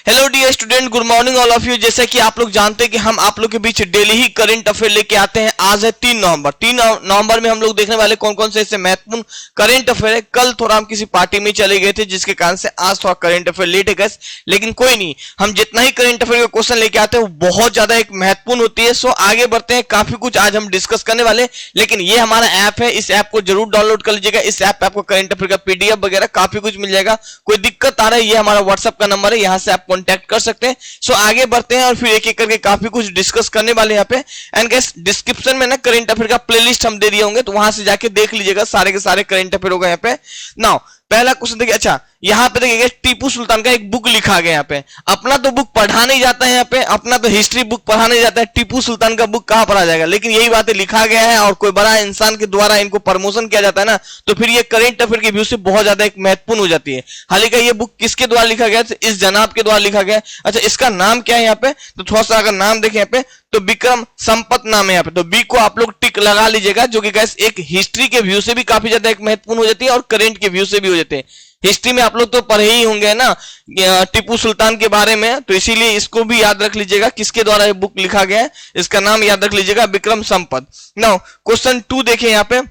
Hello dear student, good morning all of you. जैसा कि आप लोग जानते हैं कि हम आप लोग के बीच डेली ही करंट अफेयर लेके आते हैं। आज है 3 नवंबर। 3 नवंबर में हम लोग देखने वाले कौन कौन से ऐसे महत्वपूर्ण करंट अफेयर है। कल थोड़ा हम किसी पार्टी में चले गए थे जिसके कारण से आज थोड़ा करंट अफेयर लेट है गैस, लेकिन कोई नहीं, हम जितना ही करंट अफेयर का क्वेश्चन लेके आते हैं वो बहुत ज्यादा एक महत्वपूर्ण होती है। सो आगे बढ़ते हैं, काफी कुछ आज हम डिस्कस करने वाले। लेकिन ये हमारा ऐप है, इस ऐप को जरूर डाउनलोड कर लीजिएगा। इस ऐप पे आपको करंट अफेयर का पीडीएफ वगैरह काफी कुछ मिल जाएगा। कोई दिक्कत आ रहा है, ये हमारा व्हाट्सएप का नंबर है, यहां से आप कॉन्टैक्ट कर सकते हैं। सो आगे बढ़ते हैं और फिर एक एक करके काफी कुछ डिस्कस करने वाले यहाँ पे। एंड गाइस डिस्क्रिप्शन में ना करंट अफेयर का प्लेलिस्ट हम दे दिए होंगे, तो वहां से जाके देख लीजिएगा, सारे के सारे करंट अफेयर होगा यहाँ पे। नाउ पहला क्वेश्चन देखिए, अच्छा यहाँ पे देखिए टीपू सुल्तान का एक बुक लिखा गया यहाँ पे। अपना तो बुक पढ़ा नहीं जाता है यहाँ पे, अपना तो हिस्ट्री बुक पढ़ा नहीं जाता है, टीपू सुल्तान का बुक कहां पढ़ा जाएगा। लेकिन यही बातें लिखा गया है और कोई बड़ा इंसान के द्वारा इनको प्रमोशन किया जाता है ना, तो फिर ये करंट अफेयर के व्यू से बहुत ज्यादा एक महत्वपूर्ण हो जाती है। हाल का ये बुक किसके द्वारा लिखा गया, इस जनाब के द्वारा लिखा गया। अच्छा इसका नाम क्या है यहाँ पे, तो थोड़ा सा अगर नाम देखें यहाँ पे तो विक्रम संपत नाम है यहाँ पे, तो बी को आप लोग टिक लगा लीजिएगा, जो कि गैस एक हिस्ट्री के व्यू से भी काफी ज्यादा एक महत्वपूर्ण हो जाती है और करंट के व्यू से भी हो जाते हैं। हिस्ट्री में आप लोग तो पढ़े ही होंगे ना टीपू सुल्तान के बारे में, तो इसीलिए इसको भी याद रख लीजिएगा किसके द्वारा ये बुक लिखा गया है, इसका नाम याद रख लीजिएगा, विक्रम संपत। नाउ क्वेश्चन 2 देखें यहाँ पे।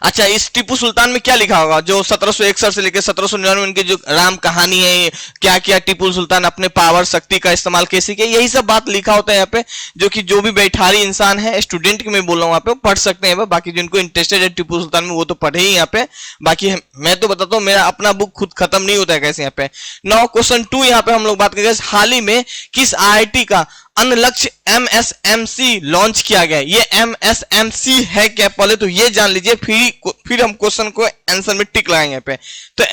अच्छा इस टीपू सुल्तान में क्या लिखा होगा, जो 1761 से लेकर 1799 की जो राम कहानी है, क्या क्या टीपू सुल्तान अपने पावर शक्ति का इस्तेमाल कैसे किया, यही सब बात लिखा होता है यहाँ पे, जो कि जो भी बैठारी इंसान है, स्टूडेंट की मैं बोल रहा हूँ, यहाँ पे पढ़ सकते हैं। बाकी जिनको इंटरेस्टेड है टीपू सुल्तान में वो तो पढ़े ही यहाँ पे। बाकी मैं तो बताता हूँ, मेरा अपना बुक खुद खत्म नहीं होता है कैसे यहाँ पे। नाउ क्वेश्चन 2 यहाँ पे हम लोग बात करेंगे, हाल ही में किस IIT का अनलक्ष्य MSMC लॉन्च किया गया है। ये MSMC है क्या, पहले तो ये जान लीजिए, फिर हम क्वेश्चन को आंसर में टिक लगाएंगे पे। तो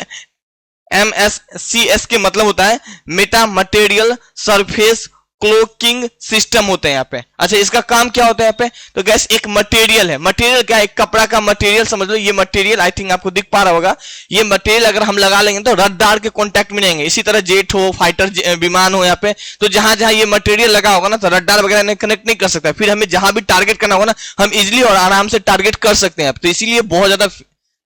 MSCS के मतलब होता है meta material surface cloaking system होते हैं यहाँ पे। अच्छा इसका काम क्या होता है यहाँ पे, तो गैस एक मटेरियल है। मटेरियल क्या है, एक कपड़ा का मटेरियल समझ लो। ये मटेरियल आई थिंक आपको दिख पा रहा होगा, ये मटेरियल अगर हम लगा लेंगे तो रडार के कांटेक्ट में रहेंगे। इसी तरह जेट हो, फाइटर विमान हो यहाँ पे, तो जहां जहां ये मटेरियल लगा होगा ना, तो रडार वगैरह कनेक्ट नहीं कर सकता। फिर हमें जहां भी टारगेट करना होगा ना, हम इजिली और आराम से टारगेट कर सकते हैं। तो इसीलिए बहुत ज्यादा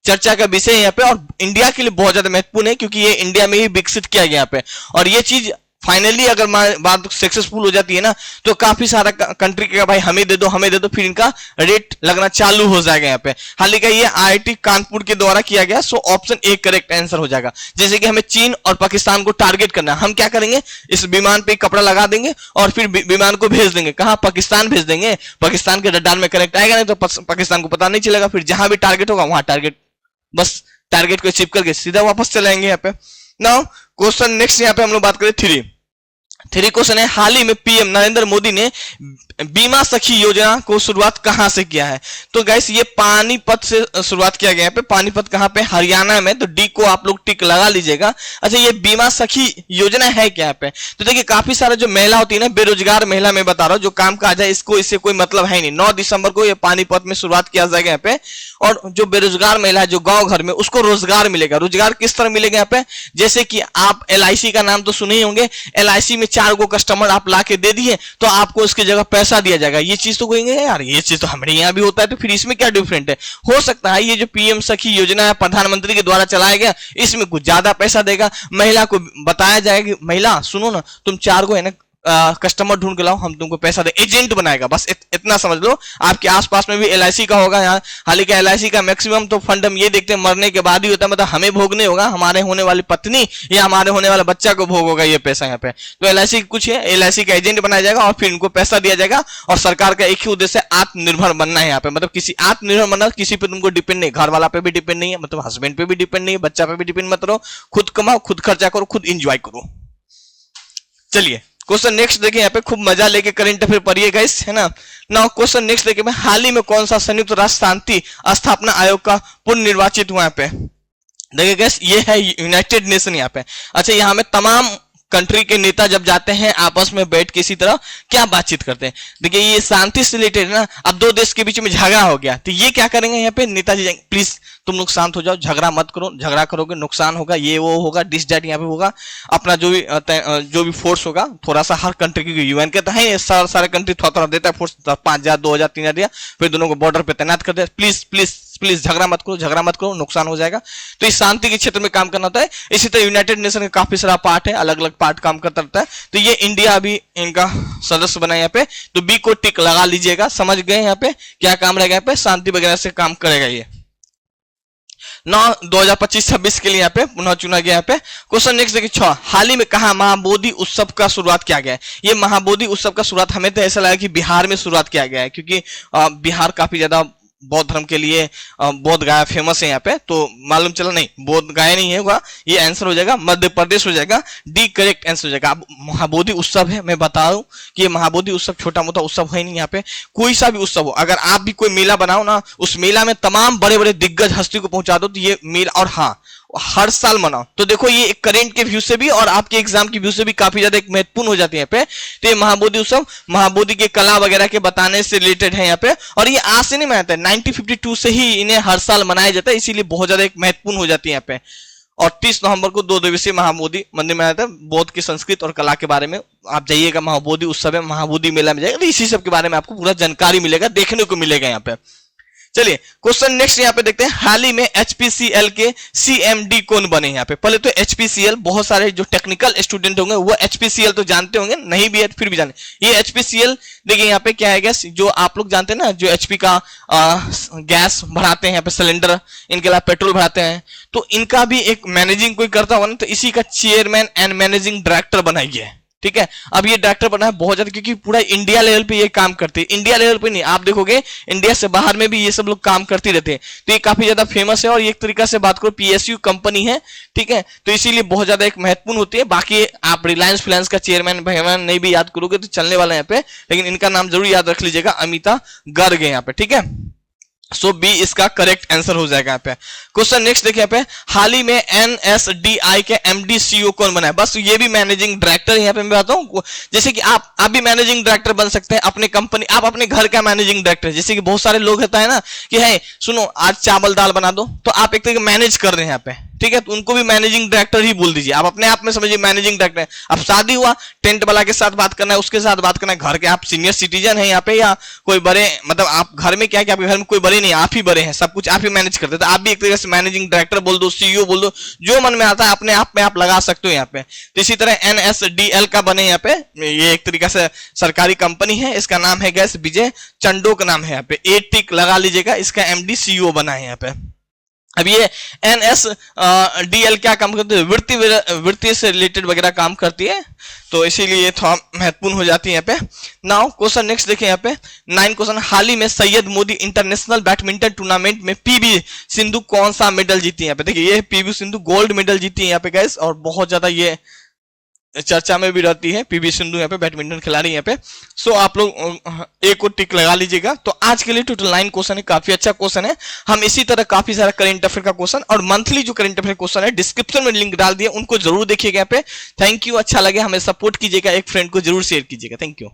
चर्चा का विषय है यहाँ पे और इंडिया के लिए बहुत ज्यादा महत्वपूर्ण है, क्योंकि ये इंडिया में ही विकसित किया गया यहाँ पे। और ये चीज फाइनली अगर बात सक्सेसफुल हो जाती है ना, तो काफी सारा कंट्री का भाई हमें दे दो, फिर इनका रेट लगना चालू हो जाएगा यहाँ पे। हाल का ये IIT कानपुर के द्वारा किया गया। So option A correct answer हो जाएगा। जैसे कि हमें चीन और पाकिस्तान को टारगेट करना है, हम क्या करेंगे, इस विमान पे कपड़ा लगा देंगे और फिर विमान को भेज देंगे, कहां, पाकिस्तान भेज देंगे। पाकिस्तान के रडार में कनेक्ट आएगा नहीं तो पाकिस्तान को पता नहीं चलेगा। फिर जहां भी टारगेट होगा वहां टारगेट, बस टारगेट को चिप करके सीधा वापस चलाएंगे यहाँ पे। नाउ क्वेश्चन नेक्स्ट यहाँ पे हम लोग बात करें 3 क्वेश्चन है, हाल ही में PM नरेंद्र मोदी ने बीमा सखी योजना को शुरुआत कहां से किया है। तो गाइस ये पानीपत से शुरुआत किया गया है। पानीपत कहां पे, हरियाणा में, तो डी को आप लोग टिक लगा लीजिएगा। अच्छा ये बीमा सखी योजना है क्या पे, तो देखिए काफी सारा जो महिला होती है ना, बेरोजगार महिला मैं बता रहा हूं, जो काम काज है इससे कोई मतलब है नहीं। 9 दिसंबर को ये पानीपत में शुरुआत किया जाएगा यहाँ पे। और जो बेरोजगार महिला है, जो गांव घर में, उसको रोजगार मिलेगा। रोजगार किस तरह मिलेगा यहाँ पे, जैसे कि आप LIC का नाम तो सुने ही होंगे, LIC में 4 गो कस्टमर आप ला के दे दिए तो आपको उसकी जगह पैसा दिया जाएगा। ये चीज तो कहेंगे यार ये चीज तो हमारे यहाँ भी होता है, तो फिर इसमें क्या डिफरेंट है। हो सकता है ये जो PM सखी योजना है प्रधानमंत्री के द्वारा चलाया गया, इसमें कुछ ज्यादा पैसा देगा। महिला को बताया जाएगा कि महिला सुनो ना, तुम 4 गो है ना कस्टमर ढूंढ के लाओ, हम तुमको पैसा दे, एजेंट बनाएगा। बस इतना समझ लो। आपके आसपास में भी LIC का होगा यहाँ। हालांकि LIC का मैक्सिमम तो फंड हम ये देखते हैं मरने के बाद ही होता है, मतलब हमें भोगने होगा, हमारे होने वाली पत्नी या हमारे होने वाला बच्चा को भोग होगा ये पैसा यहाँ पे। तो LIC कुछ है, LIC का एजेंट बनाया जाएगा और फिर इनको पैसा दिया जाएगा। और सरकार का एक ही उद्देश्य है, आत्मनिर्भर बनना है यहाँ पे। मतलब किसी आत्मनिर्भर बनना, किसी पे तुमको डिपेंड नहीं, घर वाला पे भी डिपेंड नहीं है, मतलब हस्बैंड पे भी डिपेंड नहीं है, बच्चा पे भी डिपेंड मत रहो, खुद कमाओ, खुद खर्चा करो, खुद इंजॉय करो। चलिए क्वेश्चन नेक्स्ट देखिए, यहाँ पे खूब मजा लेके करंट अफेयर पढ़िए गाइस, है ना। नाउ क्वेश्चन नेक्स्ट देखिए, हाल ही में कौन सा संयुक्त राष्ट्र शांति स्थापना आयोग का पुनर्निर्वाचित हुआ यहाँ पे। देखिए गाइस ये है यूनाइटेड नेशन यहाँ पे। अच्छा यहाँ में तमाम कंट्री के नेता जब जाते हैं आपस में बैठ के इसी तरह क्या बातचीत करते हैं। देखिए ये शांति से रिलेटेड ना, अब 2 देश के बीच में झगड़ा हो गया, तो ये क्या करेंगे यहाँ पे, नेताजी प्लीज तुम लोग शांत हो जाओ, झगड़ा मत करो, झगड़ा करोगे नुकसान होगा, ये वो होगा, डिस डैट यहाँ पे होगा। अपना जो भी फोर्स होगा थोड़ा सा हर कंट्री की, UN के तो है सारे कंट्री थोड़ा थोड़ा देता है फोर्स, 5,000 2,000 3,000 दिया, फिर दोनों को बॉर्डर पे तैनात कर दिया। प्लीज प्लीज झगड़ा मत करो, झगड़ा मत करो, नुकसान हो जाएगा। तो इस शांति के क्षेत्र में काम करना होता है। इसी तरह यूनाइटेड नेशन का काफी सारा पार्ट है, अलग अलग पार्ट काम करता रहता है। तो ये इंडिया अभी इनका सदस्य बना यहाँ पे, तो बी को टिक लगा लीजिएगा। समझ गए यहाँ पे क्या काम रहेगा, यहाँ पे शांति वगैरह से काम करेगा ये। 2025-26 के लिए यहाँ पे पुनः चुना गया। यहाँ पे क्वेश्चन नेक्स्ट देखिए 6, हाल ही में कहा महाबोधि उत्सव का शुरुआत किया गया है। ये महाबोधि उत्सव का शुरुआत हमें तो ऐसा लगा कि बिहार में शुरुआत किया गया है, क्योंकि बिहार काफी ज्यादा बौद्ध धर्म के लिए बोध गया फेमस है यहाँ पे, तो मालूम चला नहीं, बोध गया नहीं है होगा, ये आंसर हो जाएगा मध्य प्रदेश हो जाएगा, डी करेक्ट आंसर हो जाएगा। अब महाबोधि उत्सव है, मैं बता दूं कि ये महाबोधि उत्सव छोटा मोटा उत्सव है नहीं। यहाँ पे कोई सा भी उत्सव हो, अगर आप भी कोई मेला बनाओ ना, उस मेला में तमाम बड़े बड़े दिग्गज हस्ती को पहुंचा दो, तो ये मेला, और हाँ हर साल मनाओ, तो देखो ये एक करेंट के व्यू से भी और आपके एग्जाम के व्यू से भी काफी ज्यादा एक महत्वपूर्ण हो जाती है यहाँ पे। तो ये महाबोधि उत्सव महाबोधि के कला वगैरह के बताने से रिलेटेड है यहाँ पे, और ये आज से नहीं मनाता है, 1952 से ही इन्हें हर साल मनाया जाता है, इसीलिए बहुत ज्यादा एक महत्वपूर्ण हो जाती है यहाँ पे। और 30 नवंबर को 2 दिवसीय महाबोधि मंदिर में आता है, बौद्ध की संस्कृति और कला के बारे में आप जाइएगा, महाबोधि उत्सव है, महाबोधि मेला में जाएगा, इसी सब के बारे में आपको पूरा जानकारी मिलेगा, देखने को मिलेगा यहाँ पे। चलिए क्वेश्चन नेक्स्ट यहाँ पे देखते हैं, हाल ही में HPCL के CMD कौन बने यहाँ पे। पहले तो HPCL, बहुत सारे जो टेक्निकल स्टूडेंट होंगे वो HPCL तो जानते होंगे, नहीं भी है फिर भी जाने। ये HPCL देखिए यहाँ पे क्या है, गैस जो आप लोग जानते हैं ना, जो HP का गैस भराते हैं यहाँ पे सिलेंडर, इनके अलावा पेट्रोल भराते हैं, तो इनका भी एक मैनेजिंग कोई करता होगा ना, तो इसी का चेयरमैन एंड मैनेजिंग डायरेक्टर बनाई गया है। ठीक है, अब ये डायरेक्टर बना है बहुत ज्यादा, क्योंकि पूरा इंडिया लेवल पे ये काम करते हैं। इंडिया लेवल पे नहीं, आप देखोगे इंडिया से बाहर में भी ये सब लोग काम करते रहते हैं, तो ये काफी ज्यादा फेमस है। और एक तरीका से बात करो PSU कंपनी है, ठीक है, तो इसीलिए बहुत ज्यादा एक महत्वपूर्ण होती है। बाकी आप रिलायंस फाइनेंस का चेयरमैन भैया नहीं भी याद करोगे तो चलने वाला है यहाँ पे, लेकिन इनका नाम जरूर याद रख लीजिएगा, अमिता गर्ग है यहाँ पे। ठीक है, सो बी इसका करेक्ट आंसर हो जाएगा यहाँ पे। क्वेश्चन नेक्स्ट देखिए यहाँ पे, हाल ही में NSDI के MD CEO कौन बना है। बस ये भी मैनेजिंग डायरेक्टर यहाँ पे मैं बताता हूँ, जैसे कि आप भी मैनेजिंग डायरेक्टर बन सकते हैं अपने कंपनी, आप अपने घर का मैनेजिंग डायरेक्टर। जैसे कि बहुत सारे लोग होता है ना कि है सुनो आज चावल दाल बना दो, तो आप एक तरीके मैनेज कर रहे हैं यहाँ पे, ठीक है, तो उनको भी मैनेजिंग डायरेक्टर ही बोल दीजिए, आप अपने आप में समझिए मैनेजिंग डायरेक्टर है। अब शादी हुआ, टेंट वाला के साथ बात करना है, उसके साथ बात करना है, घर के आप सीनियर सिटीजन है यहाँ पे, या कोई बड़े, मतलब आप घर में क्या है कि आपके घर में कोई बड़े नहीं, आप ही बड़े हैं, सब कुछ आप ही मैनेज करते हैं, तो आप भी एक तरीके से मैनेजिंग डायरेक्टर बोल दो, CEO बोल दो, जो मन में आता है अपने आप में आप लगा सकते हो यहाँ पे। तो इसी तरह NSDL का बने यहाँ पे, ये एक तरीका से सरकारी कंपनी है, इसका नाम है गैस विजय चंडोक नाम है यहाँ पे, 8 टिक लगा लीजिएगा, इसका MD CEO बना है यहाँ पे। अब ये NSDL क्या काम करती है, वृत्ति से रिलेटेड वगैरह काम करती है, तो इसीलिए ये थोड़ा महत्वपूर्ण हो जाती है यहाँ पे। नाउ क्वेश्चन नेक्स्ट देखिए यहाँ पे 9 क्वेश्चन, हाल ही में Syed Modi international badminton tournament में PV सिंधु कौन सा मेडल जीती है यहाँ पे। देखिए ये PV सिंधु गोल्ड मेडल जीती है यहाँ पे गैस, और बहुत ज्यादा ये चर्चा में भी रहती है PV सिंधु यहाँ पे, बैडमिंटन खिलाड़ी यहाँ पे। सो आप लोग एक को टिक लगा लीजिएगा। तो आज के लिए टोटल 9 क्वेश्चन है, काफी अच्छा क्वेश्चन है। हम इसी तरह काफी सारा करंट अफेयर का क्वेश्चन और मंथली जो करंट अफेयर क्वेश्चन है डिस्क्रिप्शन में लिंक डाल दिया, उनको जरूर देखिएगा यहाँ पे। थैंक यू, अच्छा लगे हमें सपोर्ट कीजिएगा, एक फ्रेंड को जरूर शेयर कीजिएगा। Thank you.